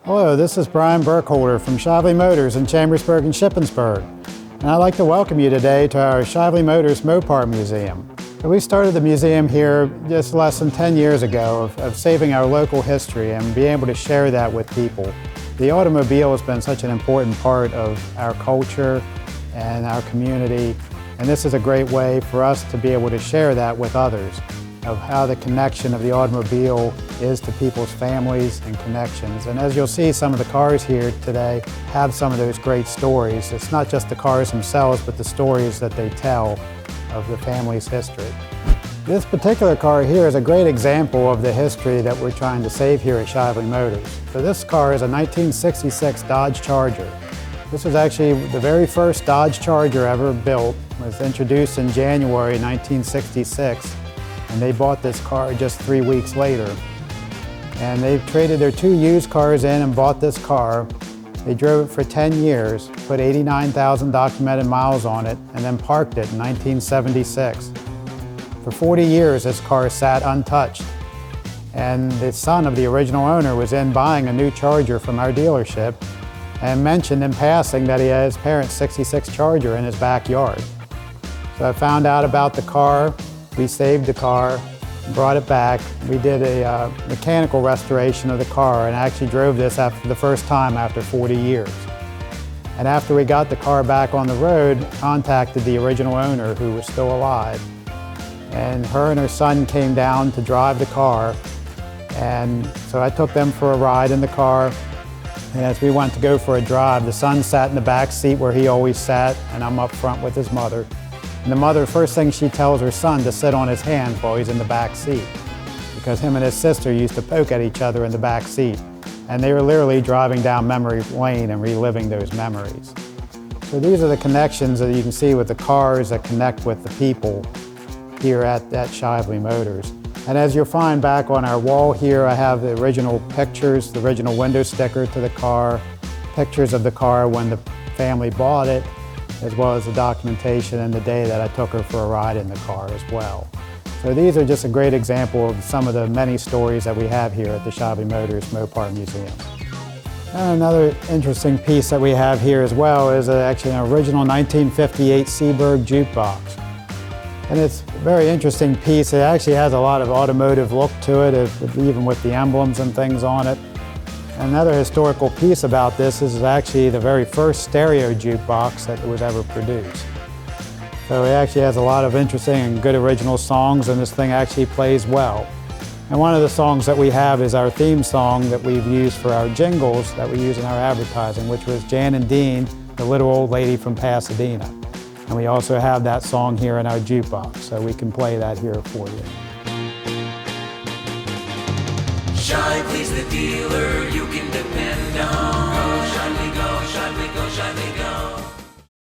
Hello, this is Brian Burkholder from Shively Motors in Chambersburg and Shippensburg. And I'd like to welcome you today to our Shively Motors Mopar Museum. We started the museum here just less than 10 years ago of saving our local history and being able to share that with people. The automobile has been such an important part of our culture and our community, and this is a great way for us to be able to share that with others, of how the connection of the automobile is to people's families and connections. And as you'll see, some of the cars here today have some of those great stories. It's not just the cars themselves, but the stories that they tell of the family's history. This particular car here is a great example of the history that we're trying to save here at Shively Motors. So this car is a 1966 Dodge Charger. This was actually the very first Dodge Charger ever built. It was introduced in January 1966. And they bought this car just 3 weeks later. And they traded their 2 used cars in and bought this car. They drove it for 10 years, put 89,000 documented miles on it, and then parked it in 1976. For 40 years, this car sat untouched. And the son of the original owner was in buying a new Charger from our dealership and mentioned in passing that he had his parents' 66 Charger in his backyard. So I found out about the car. We saved the car, brought it back. We did a mechanical restoration of the car and actually drove this after the first time after 40 years. And after we got the car back on the road, contacted the original owner who was still alive. And her and her son came down to drive the car. And so I took them for a ride in the car. And as we went to go for a drive, the son sat in the back seat where he always sat, and I'm up front with his mother. And the mother, first thing she tells her son to sit on his hand while he's in the back seat, because him and his sister used to poke at each other in the back seat. And they were literally driving down memory lane and reliving those memories. So these are the connections that you can see with the cars that connect with the people here at Shively Motors. And as you'll find back on our wall here, I have the original pictures, the original window sticker to the car, pictures of the car when the family bought it, as well as the documentation and the day that I took her for a ride in the car as well. So these are just a great example of some of the many stories that we have here at the Shively Motors Mopar Museum. And another interesting piece that we have here as well is actually an original 1958 Seaberg jukebox. And it's a very interesting piece. It actually has a lot of automotive look to it, even with the emblems and things on it. Another historical piece about this is actually the very first stereo jukebox that was ever produced. So it actually has a lot of interesting and good original songs, and this thing actually plays well. And one of the songs that we have is our theme song that we've used for our jingles that we use in our advertising, which was Jan and Dean, the little old lady from Pasadena. And we also have that song here in our jukebox, so we can play that here for you. Shively's the dealer.